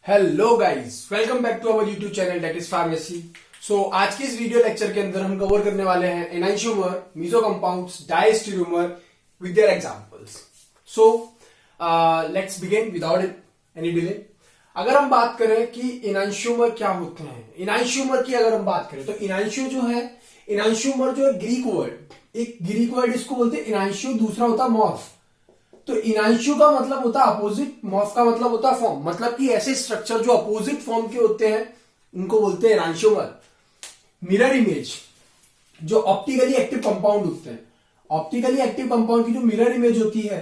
Hello guys, welcome back to our YouTube channel that is pharmacy. So आज की इस video lecture के अंदर हम कवर करने वाले हैं enantiomer, meso compounds, diastereomer with their examples. So let's begin without any delay. अगर हम बात करें कि एनाइंशियोमर क्या होते हैं, एनाइंशियोमर की अगर हम बात करें तो एनाइंशियो जो है, एनाइंशियोमर जो है ग्रीक वर्ड, एक ग्रीक वर्ड इसको बोलते हैं एनाइंशियो, दूसरा होता है मॉर्फ। तो इनांशु का मतलब होता है अपोजिट, मॉर्फ का मतलब होता है फॉर्म। मतलब कि ऐसे स्ट्रक्चर जो अपोजिट फॉर्म के होते हैं उनको बोलते हैं एनांशियोमर। मिरर इमेज जो ऑप्टिकली एक्टिव कंपाउंड होते हैं, ऑप्टिकली एक्टिव कंपाउंड की जो मिरर इमेज होती है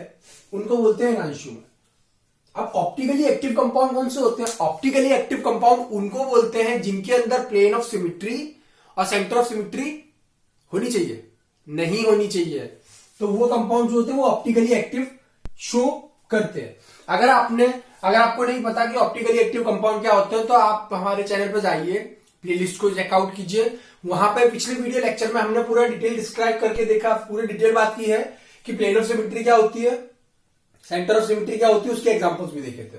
उनको बोलते हैं एनांशियोमर। अब ऑप्टिकली एक्टिव कंपाउंड कौन से होते हैं? ऑप्टिकली एक्टिव कंपाउंड उनको बोलते हैं जिनके अंदर प्लेन ऑफ सिमिट्री और सेंटर ऑफ सिमिट्री होनी चाहिए, नहीं होनी चाहिए तो वो कंपाउंड जो होते हैं वो ऑप्टिकली एक्टिव शो करते हैं। अगर आपको नहीं पता कि ऑप्टिकली एक्टिव कंपाउंड क्या होते हैं तो आप हमारे चैनल पर जाइए, प्लेलिस्ट को चेकआउट कीजिए। वहां पर पिछले वीडियो लेक्चर में हमने पूरा डिटेल डिस्क्राइब करके देखा, पूरी डिटेल बात की है कि प्लेन ऑफ सिमेट्री क्या होती है, सेंटर ऑफ सिमेट्री क्या होती है, उसके एग्जांपल्स भी देखे थे।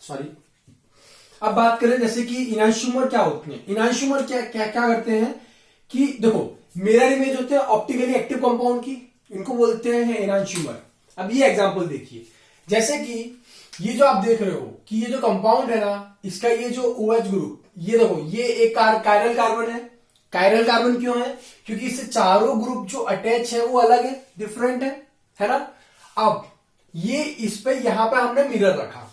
सॉरी। अब बात करें जैसे कि इनांशियोमर क्या होते हैं। इनांशियोमर क्या क्या क्या करते हैं कि देखो, मिरर इमेज होते हैं ऑप्टिकली एक्टिव कंपाउंड की, इनको बोलते हैं एनांशियोमर। अब ये एग्जांपल देखिए, जैसे कि ये जो आप देख रहे हो कि ये जो कंपाउंड है ना, इसका ये जो OH ग्रुप, ये देखो ये एक कायरल कार्बन है। कायरल कार्बन क्यों है? क्योंकि इससे चारों ग्रुप जो अटैच है वो अलग है, डिफरेंट है ना। अब ये इस पे यहां पे हमने मिरर रखा,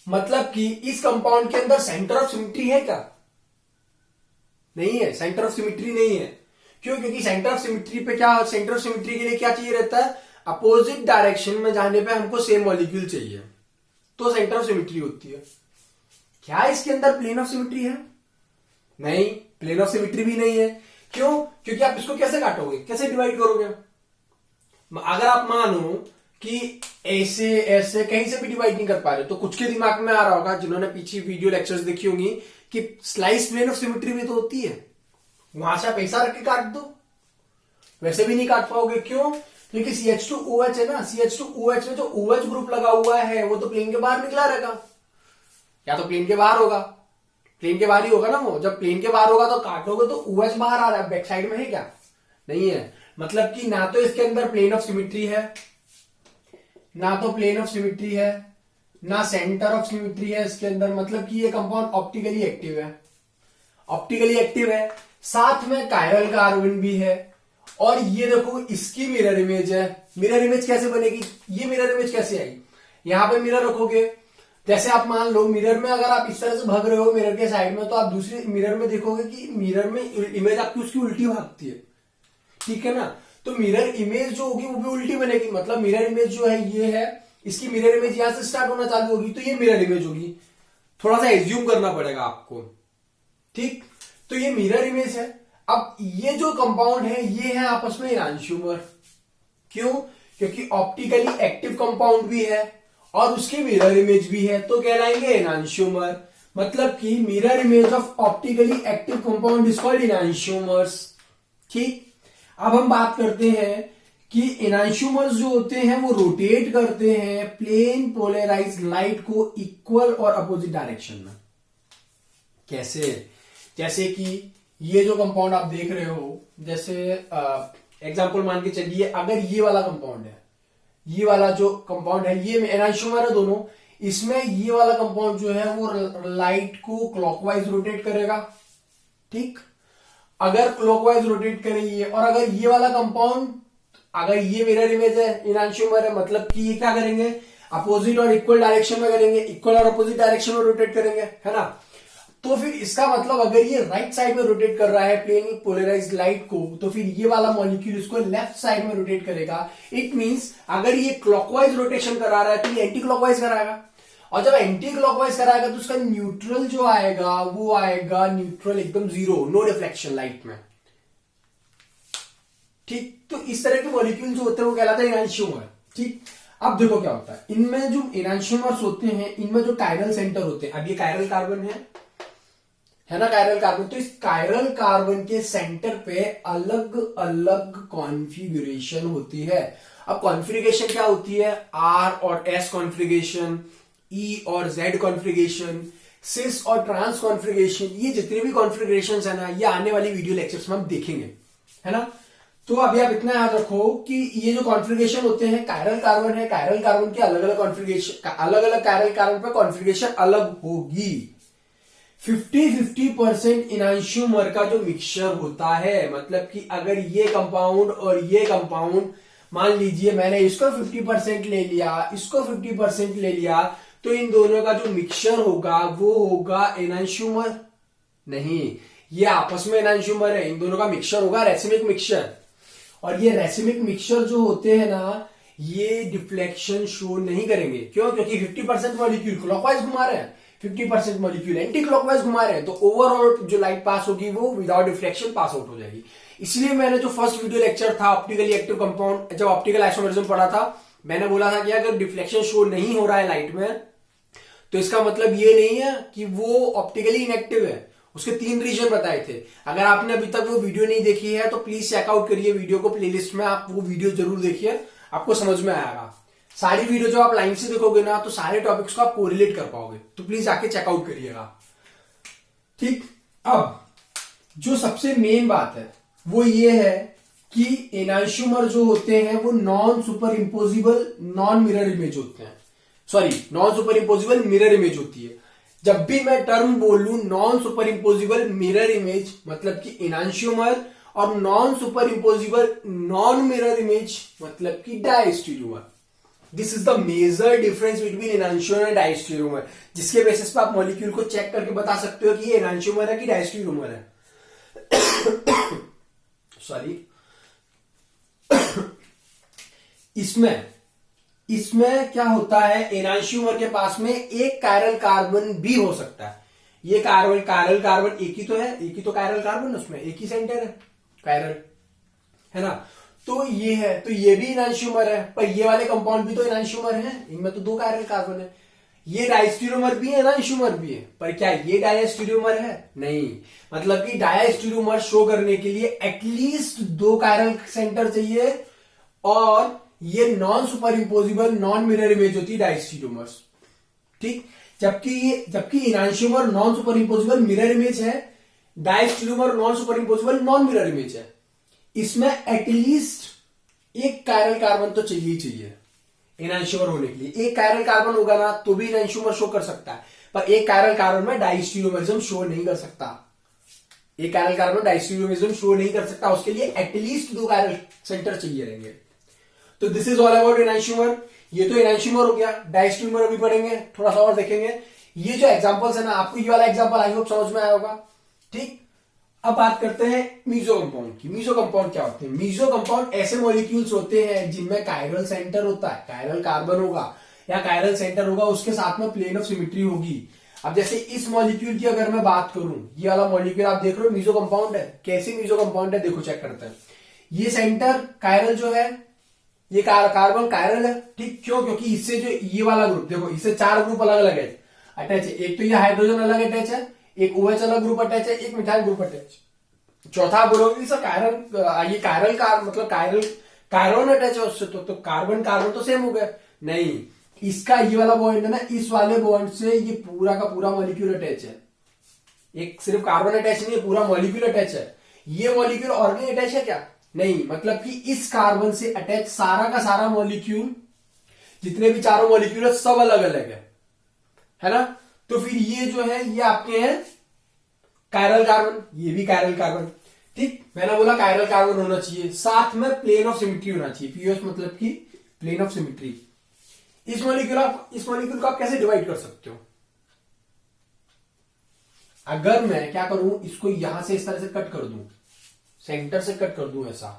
मतलब कि इस कंपाउंड के अंदर सेंटर ऑफ सिमेट्री है क्या? नहीं है, सेंटर ऑफ सिमेट्री नहीं है। क्यों? क्योंकि सेंटर ऑफ सिमेट्री पे क्या, सेंटर ऑफ सिमेट्री के लिए क्या चाहिए रहता है? अपोजिट डायरेक्शन में जाने पे हमको सेम मॉलिक्यूल चाहिए, तो सेंटर ऑफ सिमेट्री होती है। क्या इसके अंदर प्लेन ऑफ सिमेट्री है? नहीं, प्लेन ऑफ सिमेट्री भी नहीं है। क्यों? क्योंकि आप इसको कैसे काटोगे, कैसे डिवाइड करोगे? अगर आप मानो कि ऐसे ऐसे कहीं से भी डिवाइड नहीं कर पा रहे तो कुछ के दिमाग में आ रहा होगा, जिन्होंने पीछे वीडियो लेक्चर्स देखी होंगी, कि स्लाइस प्लेन ऑफ सिमेट्री भी तो होती है, वहां से आप पैसा रख के काट दो। वैसे भी नहीं काट पाओगे। क्यों? क्योंकि CH2OH है ना, CH2OH में जो OH ग्रुप लगा हुआ है वो तो प्लेन के बाहर निकला रहेगा, या तो प्लेन के बाहर होगा, प्लेन के बाहर ही होगा ना वो। जब प्लेन के बाहर होगा तो काटोगे तो OH बाहर आ रहा है, बैक साइड में है क्या? नहीं है। मतलब कि ना तो इसके अंदर प्लेन ऑफ सिमेट्री है, ना तो प्लेन ऑफ सिमेट्री है, ना सेंटर ऑफ सिमेट्री है इसके अंदर। मतलब कि ये कंपाउंड ऑप्टिकली एक्टिव है, ऑप्टिकली एक्टिव है, साथ में कायरल कार्बन भी है। और ये देखो इसकी मिरर इमेज है। मिरर इमेज कैसे बनेगी? ये मिरर इमेज कैसे आई? यहां पे मिरर रखोगे, जैसे आप मान लो मिरर में अगर आप इस तरह से भाग रहे हो मिरर के साइड में, तो आप दूसरी मिरर में देखोगे कि मिरर में इमेज आपकी उसकी उल्टी भागती है, ठीक है ना। तो मिरर इमेज जो होगी वो भी उल्टी बनेगी। मतलब मिरर इमेज जो है ये है, इसकी मिरर इमेज यहां से स्टार्ट होना चालू होगी तो ये मिरर इमेज होगी। थोड़ा सा एज्यूम करना पड़ेगा आपको, ठीक। तो ये मिरर इमेज है। अब ये जो कंपाउंड है ये है आपस में एनांशियोमर। क्यों? क्योंकि ऑप्टिकली एक्टिव कंपाउंड भी है और उसकी मिरर इमेज भी है, तो कहलाएंगे एनांशियोमर। मतलब कि mirror image of optically active compound is called enantiomers, ठीक। अब हम बात करते हैं कि एनांशियोमर्स जो होते हैं वो रोटेट करते हैं प्लेन पोलराइज्ड लाइट को इक्वल और अपोजिट डायरेक्शन में। कैसे? जैसे कि ये जो कंपाउंड आप देख रहे हो, जैसे एग्जांपल मान के चलिए, अगर ये वाला कंपाउंड है, ये वाला जो कंपाउंड है ये एनांशियोमर है दोनों, इसमें ये वाला कंपाउंड जो है वो लाइट को क्लॉकवाइज रोटेट करेगा, ठीक। अगर क्लॉकवाइज रोटेट करेगी, और अगर ये वाला कंपाउंड, अगर ये मिरर इमेज है, एनांशियोमर है, मतलब कि ये क्या करेंगे? अपोजिट और इक्वल डायरेक्शन में करेंगे, इक्वल और अपोजिट डायरेक्शन में रोटेट करेंगे, है ना। तो फिर इसका मतलब अगर ये राइट साइड में रोटेट कर रहा है प्लेन पोलराइज्ड लाइट को, तो फिर ये वाला मॉलिक्यूल इसको लेफ्ट साइड में रोटेट करेगा। इट मींस अगर ये क्लॉकवाइज रोटेशन करा रहा है तो ये एंटी क्लॉकवाइज कराएगा, और जब एंटी क्लॉकवाइज कराएगा तो उसका न्यूट्रल जो आएगा वो आएगा न्यूट्रल एकदम जीरो, नो रिफ्लेक्शन लाइट में, ठीक। तो इस तरह के मॉलिक्यूल जो होते हैं वो कहलाता है एनांशियोमर, ठीक। अब देखो क्या होता है, इनमें जो एनांशियोमर्स होते हैं इनमें जो कायरल सेंटर होते हैं, अब ये कायरल कार्बन है है ना कायरल कार्बन। तो इस कायरल कार्बन के सेंटर पे अलग अलग कॉन्फ़िगरेशन होती है। अब कॉन्फ़िगरेशन क्या होती है, आर और एस कॉन्फ़िगरेशन, ई और जेड कॉन्फ़िगरेशन, सिस और ट्रांस कॉन्फ़िगरेशन, ये जितने भी कॉन्फ़िगरेशंस है ना, ये आने वाली वीडियो लेक्चर्स में हम देखेंगे, है ना। तो अभी आप इतना याद रखो कि ये जो कॉन्फ़िगरेशन होते हैं, कायरल कार्बन है, कायरल कार्बन के अलग अलग कॉन्फ़िगरेशन, अलग अलग कायरल कार्बन पे कॉन्फ़िगरेशन अलग होगी। 50-50% इनांशियोमर का जो मिक्सचर होता है, मतलब कि अगर ये कंपाउंड और ये कंपाउंड, मान लीजिए मैंने इसको 50% ले लिया, इसको 50% ले लिया, तो इन दोनों का जो मिक्सचर होगा वो होगा एनांशियोमर नहीं, ये आपस में एनांशियोमर है, इन दोनों का मिक्सचर होगा रेसिमिक मिक्सचर। और ये रेसिमिक मिक्सचर जो होते हैं ना, ये डिफ्लेक्शन शो नहीं करेंगे। क्यों? क्योंकि 50% मॉलिक्यूल क्लॉकवाइज घुमा रहे हैं, 50% मॉलिक्यूल एंटी क्लॉकवाइज घुमा रहे हैं, तो ओवरऑल जो लाइट पास होगी वो विदाउट डिफ्लेक्शन पास आउट हो जाएगी। इसलिए मैंने जो फर्स्ट वीडियो लेक्चर था ऑप्टिकली एक्टिव कंपाउंड, जब ऑप्टिकल आइसोमरिज्म पढ़ा था, मैंने बोला था कि अगर डिफ्लेक्शन शो नहीं हो रहा है लाइट में, तो इसका मतलब ये नहीं है कि वो ऑप्टिकली इनएक्टिव है। उसके 3 रीजन बताए थे। अगर आपने अभी तक वो वीडियो नहीं देखी है तो प्लीज चेकआउट करिए वीडियो को, प्लेलिस्ट में आप वो वीडियो जरूर देखिए, आपको समझ में आएगा। सारी वीडियो जो आप लाइन से देखोगे ना, तो सारे टॉपिक्स को आप कोरिलेट कर पाओगे, तो प्लीज आके चेकआउट करिएगा, ठीक। अब जो सबसे मेन बात है वो ये है कि एनांशियोमर जो होते हैं वो non superimposable non mirror image होते हैं, sorry non superimposable mirror image होती है। जब भी मैं टर्म बोलूं non superimposable mirror image, मतलब कि एनांशियोमर, और non superimposable non mirror image मतलब कि diastereomer. This is the major difference between enantiomer and diastereomer, जिसके बेसिस पे आप मॉलिक्यूल को चेक करके बता सकते हो कि ये एनांशियोमर है कि डायस्टेरियोमर है। सॉरी इसमें क्या होता है, एनांशियोमर के पास में एक कायरल कार्बन भी हो सकता है। ये कायरल कार्बन एक ही तो है, एक ही तो कायरल कार्बन, उसमें एक ही सेंटर है कायरल, है ना। तो ये है, तो ये भी एनांशियोमर है, पर ये वाले कंपाउंड भी तो एनांशियोमर है, इनमें तो 2 कायरल कार्बन है। ये डायस्टेरियोमर भी है, एनांशियोमर भी है, पर क्या ये डायस्टेरियोमर है? नहीं। मतलब कि डायस्टेरियोमर शो करने के लिए एटलीस्ट 2 कायरल सेंटर चाहिए, और ये non superimposable non mirror image होती है डायस्टेरियोमर्स, ठीक। जबकि enantiomer non superimposable mirror image है, diastereomer non superimposable non mirror image है। इसमें एटलीस्ट एक कायरल कार्बन तो चाहिए ही चाहिए एनांशियोमर होने के लिए। एक कायरल कार्बन होगा ना तो भी एनांशियोमर शो कर सकता है, पर एक कायरल कार्बन में डायस्टेरियोमरिज्म शो नहीं कर सकता। एक कायरल कार्बन डायस्टेरियोमरिज्म शो नहीं कर सकता, उसके लिए एटलीस्ट 2 कायरल सेंटर चाहिए रहेंगे। तो दिस इज ऑल अबाउट एनांशियोमर। ये तो एनांशियोमर हो गया। डायस्टेरियोमर अभी पढ़ेंगे, थोड़ा सा और देखेंगे। ये जो एग्जांपल्स है ना, आपको ये वाला एग्जांपल आई होप समझ में आया होगा, ठीक। अब बात करते हैं मीजो कंपाउंड की। मीजो कंपाउंड क्या होते हैं? मीजो कंपाउंड ऐसे मॉलिक्यूल्स होते हैं जिनमें कायरल सेंटर होता है, कायरल कार्बन होगा या कायरल सेंटर होगा, उसके साथ में प्लेन ऑफ सिमेट्री होगी। अब जैसे इस मॉलिक्यूल की अगर मैं बात करूं, ये वाला मॉलिक्यूल आप देख रहे हो मीजो कंपाउंड है। कैसे मीजो कंपाउंड है देखो, चेक करते हैं। ये सेंटर कायरल जो है, ये कार्बन कायरल है, ठीक। क्यों? क्योंकि इससे जो ये वाला ग्रुप देखो, इससे 4 ग्रुप अलग अलग है, अटैच है। एक तो ये हाइड्रोजन अलग अटैच है, एक OH अलग ग्रुप अटैच है, एक मिथाइल ग्रुप अटैच। चौथा बोलोगे सर कायरल, ये कायरल का मतलब कार्बन अटैच है उससे, तो कार्बन तो सेम हो गया। नहीं, इसका ये वाला बॉन्ड है ना, इस वाले बॉन्ड से ये पूरा का पूरा मॉलिक्यूल अटैच है। एक सिर्फ कार्बन अटैच नहीं है, पूरा मॉलिक्यूल अटैच है। ये मॉलिक्यूल ऑर्गेनिक अटैच है क्या? नहीं। मतलब कि इस कार्बन से अटैच सारा का सारा मॉलिक्यूल, जितने भी चारों मॉलिक्यूल है, सब अलग अलग है ना। तो फिर ये जो है ये आपके हैं कायरल कार्बन, ये भी कायरल कार्बन, ठीक। मैंने बोला कायरल कार्बन होना चाहिए, साथ में प्लेन ऑफ सिमेट्री होना चाहिए। पीओएस मतलब कि प्लेन ऑफ सिमेट्री। इस मॉलिक्यूल को आप कैसे डिवाइड कर सकते हो? अगर मैं क्या करूं, इसको यहां से इस तरह से कट कर दूं, सेंटर से कट कर दूं ऐसा,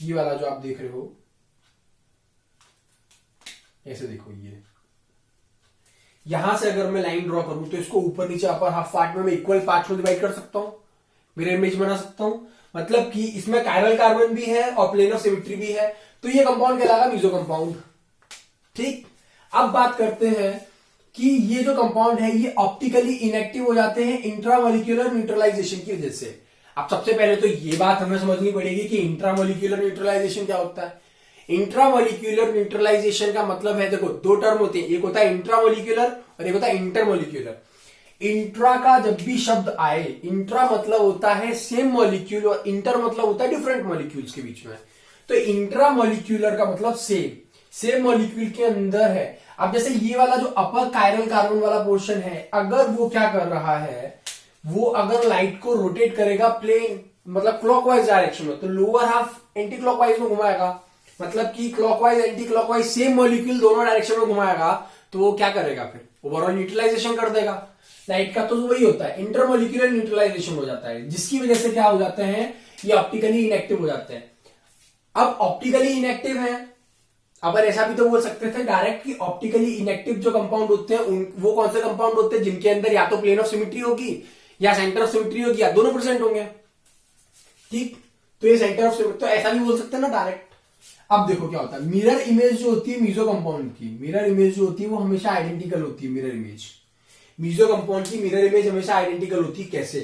ये वाला जो आप देख रहे हो, ऐसे देखो, ये यहां से अगर मैं लाइन ड्रॉ करूं तो इसको ऊपर नीचे अपर हाफ पार्ट में मैं इक्वल पार्ट में डिवाइड कर सकता हूं, मिरर इमेज बना सकता हूं। मतलब कि इसमें कायरल कार्बन भी है और प्लेन ऑफ सिमेट्री भी है, तो ये कंपाउंड कहलाएगा मीजो कंपाउंड, ठीक। अब बात करते हैं कि ये जो कंपाउंड है ये ऑप्टिकली इनएक्टिव हो जाते हैं इंट्रामोलिक्यूलर न्यूट्रलाइजेशन की वजह से। अब सबसे पहले तो ये बात हमें समझनी पड़ेगी कि इंट्रामोलिक्यूलर न्यूट्रलाइजेशन क्या होता है। इंट्रामोलिक्यूलर न्यूट्रलाइजेशन का मतलब है, देखो दो टर्म होते हैं, एक होता है इंट्रामोलिक्यूलर और एक होता है इंटरमोलिक्यूलर। इंट्रा का जब भी शब्द आए, इंट्रा मतलब होता है सेम मॉलिक्यूल और इंटर मतलब होता है डिफरेंट मॉलिक्यूल्स के बीच में। तो इंट्रामोलिक्यूलर का मतलब सेम मॉलिक्यूल के अंदर है। अब जैसे ये वाला जो अपर कायरल कार्बन वाला पोर्शन है, अगर वो क्या कर रहा है, वो अगर लाइट को रोटेट करेगा प्लेन मतलब क्लॉकवाइज डायरेक्शन में, तो लोअर हाफ एंटी क्लॉकवाइज में घुमाएगा, मतलब कि clockwise anti clockwise same molecule दोनों डायरेक्शन में घुमाएगा, तो वो क्या करेगा फिर ओवरऑल न्यूट्रलाइजेशन कर देगा लाइट का। तो वही होता है इंटरमोलिक्यूलर न्यूट्रलाइजेशन हो जाता है, जिसकी वजह से क्या हो जाते हैं, ये ऑप्टिकली इनएक्टिव हो जाते हैं। अब ऑप्टिकली इनएक्टिव है, अब ऐसा भी तो बोल सकते थे डायरेक्ट कि ऑप्टिकली इनएक्टिव जो कंपाउंड होते हैं वो कौन से कंपाउंड होते हैं, जिनके अंदर या तो प्लेन ऑफ सिमेट्री होगी या सेंटर ऑफ सिमेट्री होगी या दोनों प्रेजेंट होंगे। ठीक, तो ये सेंटर ऑफ सिमेट्री, तो ऐसा भी बोल सकते हैं ना डायरेक्ट। अब देखो क्या होता है, मिरर इमेज जो होती है मीजो कंपाउंड की, मिरर इमेज जो होती है वो हमेशा आइडेंटिकल होती है। मिरर इमेज मीजो कंपाउंड की मिरर इमेज हमेशा आइडेंटिकल होती है। कैसे?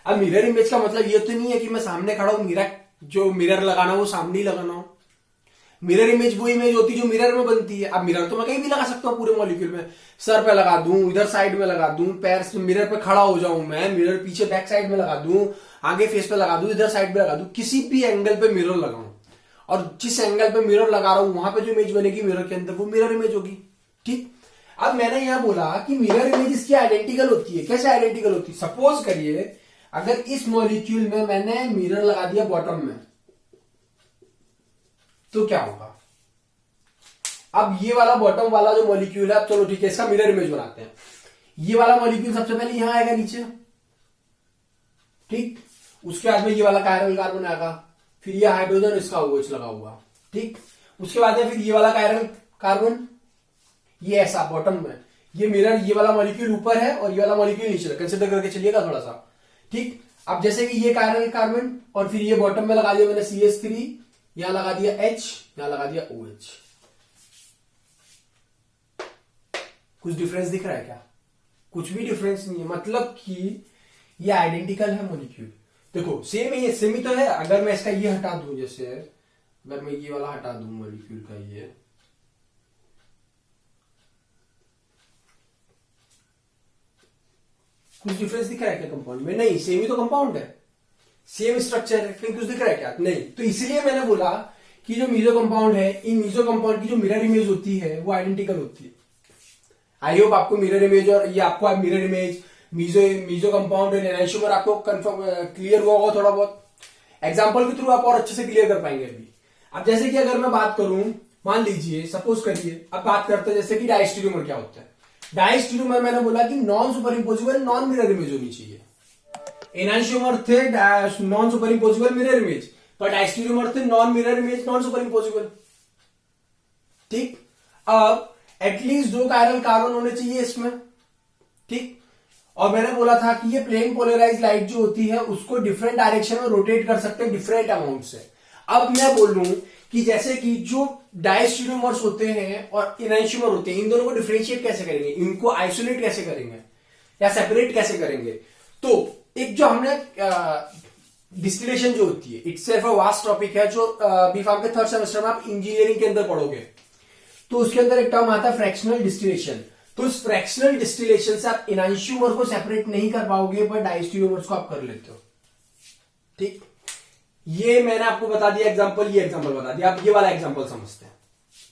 अब मिरर इमेज का मतलब ये तो नहीं है कि मैं सामने खड़ा हूं, मिरर जो मिरर लगाना वो सामने ही लगाना हो। मिरर इमेज वो इमेज होती है जो मिरर में बनती है। अब मिरर तो मैं कहीं भी लगा सकता हूं पूरे मॉलिक्यूल में, सर पे लगा दूं, इधर साइड में लगा दूं, पैर से मिरर पे खड़ा हो जाऊं मैं, मिरर पीछे बैक साइड में लगा दूं, आगे फेस पे लगा दूं, इधर साइड पे लगा दूं, किसी भी एंगल पे मिरर लगाऊं, और जिस एंगल पे मिरर लगा रहा हूं वहां पे जो इमेज बनेगी मिरर के अंदर वो मिरर इमेज होगी। ठीक, अब मैंने यहां बोला कि मिरर इमेज इसकी आइडेंटिकल होती है। कैसे आइडेंटिकल होती है? सपोज करिए अगर इस मॉलिक्यूल में मैंने मिरर लगा दिया बॉटम में, तो क्या होगा? अब ये वाला बॉटम वाला जो मॉलिक्यूल है, चलो ठीक है इसका मिरर इमेज बनाते हैं। ये वाला मॉलिक्यूल सबसे पहले यहां आएगा नीचे, ठीक, उसके बाद में ये वाला कायरल कार्बन आएगा, फिर ये हाइड्रोजन इसका OH लगा हुआ, ठीक, उसके बाद में फिर ये वाला कायरल कार्बन, ये ऐसा बॉटम में, ये मिरर, ये वाला मॉलिक्यूल ऊपर है और ये वाला मॉलिक्यूल नीचे, कंसिडर करके चलिएगा थोड़ा सा। ठीक, अब जैसे कि ये कायरल कार्बन और फिर ये बॉटम में लगा दिया मैंने CH3, यहां लगा दिया H, यहां लगा दिया OH। कुछ डिफरेंस दिख रहा है क्या? कुछ भी डिफरेंस नहीं है, मतलब कि ये आइडेंटिकल है मॉलिक्यूल। देखो सेम ही है, सेम ही तो है। अगर मैं इसका ये हटा दूं, जैसे अगर मैं ये वाला हटा दूं मॉलिक्यूल का, ये कुछ डिफरेंस दिख रहा है क्या कंपाउंड में? नहीं, सेम ही तो कंपाउंड है, सेम स्ट्रक्चर है, फिर कुछ दिख रहा है क्या? नहीं। तो इसलिए मैंने बोला कि जो मीजो कंपाउंड है, इन मीजो कंपाउंड की जो मिरर इमेज होती है वो आइडेंटिकल होती है। आई होप आपको मिरर इमेज और ये आपको मिरर इमेज मीजो कंपाउंड और एनाइसोमर आपको कंफर्म क्लियर हुआ होगा थोड़ा बहुत। एग्जांपल के थ्रू आप और अच्छे से क्लियर कर पाएंगे अभी। अब जैसे कि अगर मैं बात करूं, मान लीजिए सपोज करिए, अब बात करते हैं जैसे कि डायस्टेरियोमर क्या होता है। डायस्टेरियोमर मैंने बोला कि non superimposable non mirror image होनी चाहिए। एनाइसोमर थे non superimposable mirror image, पर डायस्टेरियोमर थे non mirror image non superimposable. ठीक, अब एटलीस्ट 2 कायरल कार्बन होने चाहिए इसमें। ठीक, और मैंने बोला था कि ये प्लेन पोलराइज लाइट जो होती है उसको डिफरेंट डायरेक्शन में रोटेट कर सकते हैं डिफरेंट अमाउंट से। अब मैं बोल लूं कि जैसे कि जो डायस्टेरियोमर्स होते हैं और एनाइसोमर होते हैं, इन दोनों को डिफरेंशिएट कैसे करेंगे, इनको आइसोलेट कैसे करेंगे या सेपरेट कैसे करेंगे? तो एक जो हमने डिस्टिलेशन जो होती है, it's self a vast topic है, जो बी फार्म के 3rd सेमेस्टर में आप इंजीनियरिंग के अंदर पढ़ोगे। तो उसके अंदर एक टर्म आता है फ्रैक्शनल डिस्टिलेशन। तो इस फ्रैक्शनल डिस्टिलेशन से आप एनाइसोमर को सेपरेट नहीं कर पाओगे, पर डायस्टेरियोमर्स को आप कर लेते हो। ठीक, ये मैंने आपको बता दिया एग्जांपल, ये एग्जांपल बता दिया। आप ये वाला एग्जांपल समझते हैं।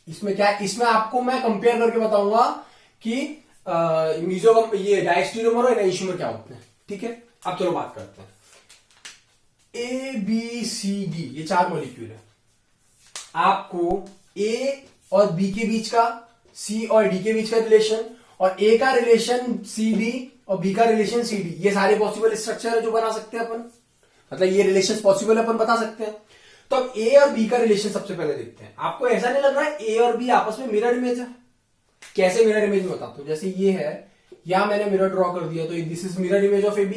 इसमें क्या है, इसमें आपको मैं कंपेयर करके बताऊंगा कि ये डायस्टेरियोमर और एनाइसोमर क्या होते हैं। ठीक है, अब चलो बात करते हैं। ABCD ये 4 मॉलिक्यूल है। आपको A और B के बीच का, C और D के बीच का रिलेशन, और A का रिलेशन CD और B का रिलेशन CD, ये सारे पॉसिबल स्ट्रक्चर है जो बना सकते हैं अपन, मतलब ये रिलेशन पॉसिबल है अपन बता सकते हैं। तो अब A और B का रिलेशन सबसे पहले देखते हैं। आपको ऐसा नहीं लग रहा है A और B आपस में मिरर इमेज है? कैसे मिरर इमेज में बताता हूं। जैसे ये है, यहां मैंने मिरर ड्रॉ कर दिया, तो this is mirror image of AB।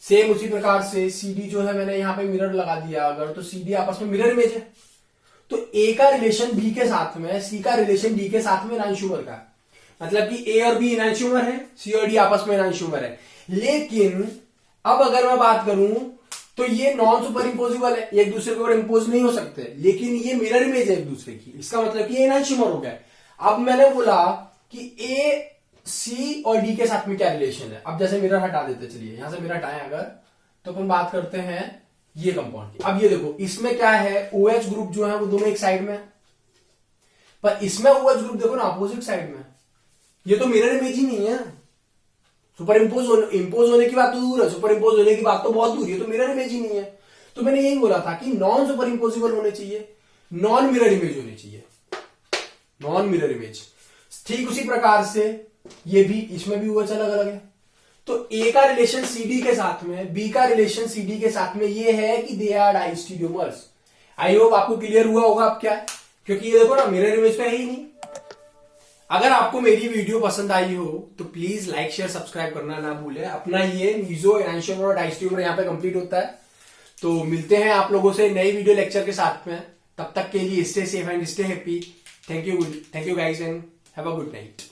Same उसी प्रकार से CD जो है मैंने यहां पे मिरर लगा दिया अगर, तो CD आपस में मिरर इमेज है। तो A का रिलेशन B के साथ में, C का रिलेशन D के साथ में एनाइसोमर का, मतलब कि ए और बी इनैंशियोमर है, सी और डी आपस में इनैंशियोमर है। लेकिन अब अगर मैं बात करूं तो ये नॉन सुपर इंपोजिबल है, एक दूसरे के ऊपर इंपोज नहीं हो सकते, लेकिन ये मिरर इमेज है एक दूसरे की, इसका मतलब कि ये इनैंशियोमर हो गया। अब मैंने बोला कि ए सी और डी के साथ में क्या रिलेशन है। अब जैसे मिरर हटा देते, चलिए यहां से मिरर हटाएं अगर, तो अपन बात करते हैं ये कंपाउंड की। अब ये देखो, इसमें क्या है, OH ग्रुप जो है वो दोनों एक साइड में है, पर इसमें OH ग्रुप देखो ना अपोजिट साइड में। ये तो मिरर इमेज ही नहीं है। सुपर इंपोज होने की बात तो दूर है, सुपर इंपोज होने की बात तो बहुत दूर है, तो मिरर इमेज ही नहीं है। तो मैंने यही बोला था कि नॉन सुपर इंपोजिबल होने चाहिए, नॉन मिरर इमेज होनी चाहिए, नॉन मिरर इमेज। ठीक उसी प्रकार से ये भी, इसमें भी OH अलग अलग है। तो ए का रिलेशन CD के साथ में, बी का रिलेशन CD के साथ में ये है कि दे आर डाइस्टीरियोमर्स। आई होप आपको क्लियर हुआ होगा अब क्या है, क्योंकि ये देखो ना मिरर इमेज तो है ही नहीं। अगर आपको मेरी वीडियो पसंद आई हो तो प्लीज लाइक शेयर सब्सक्राइब करना ना भूलें। अपना ये मीजो, एनांशियोमर और डाइस्टीरियोमर यहाँ पे कंप्लीट होता है। तो मिलते हैं आप लोगों से नई वीडियो लेक्चर के साथ में, तब तक के लिए stay safe and stay happy. Thank you guys and have a good night.